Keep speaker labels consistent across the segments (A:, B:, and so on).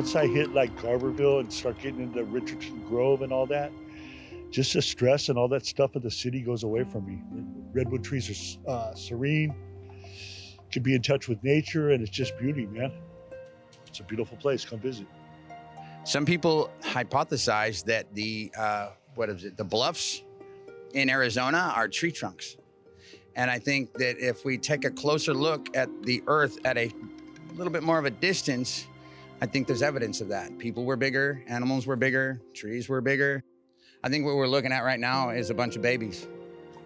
A: once I hit like Garberville and start getting into Richardson Grove and all that, just the stress and all that stuff of the city goes away from me. The redwood trees are serene, can be in touch with nature, and it's just beauty, man. It's a beautiful place. Come visit.
B: Some people hypothesize that the bluffs in Arizona are tree trunks. And I think that if we take a closer look at the earth at a little bit more of a distance, I think there's evidence of that. People were bigger, animals were bigger, trees were bigger. I think what we're looking at right now is a bunch of babies.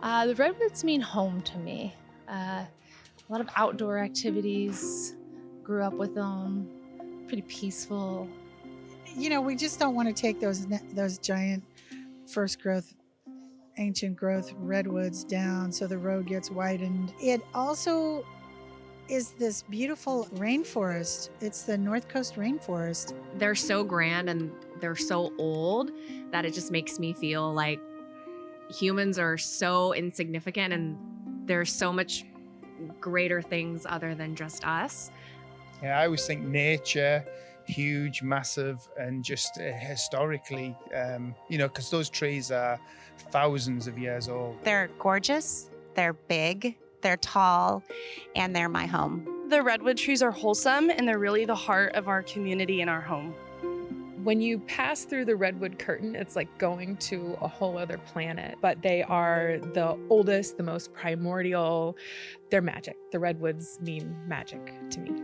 C: The redwoods mean home to me. A lot of outdoor activities, grew up with them, pretty peaceful.
D: You know, we just don't want to take those giant first growth, ancient growth redwoods down so the road gets widened. It also is this beautiful rainforest. It's the North Coast rainforest.
E: They're so grand and they're so old that it just makes me feel like humans are so insignificant and there's so much greater things other than just us.
F: Yeah, I always think nature, huge, massive, and just historically, because those trees are thousands of years old.
G: They're gorgeous, they're big, they're tall, and they're my home.
H: The redwood trees are wholesome and they're really the heart of our community and our home.
I: When you pass through the redwood curtain, it's like going to a whole other planet. But they are the oldest, the most primordial. They're magic. The redwoods mean magic to me.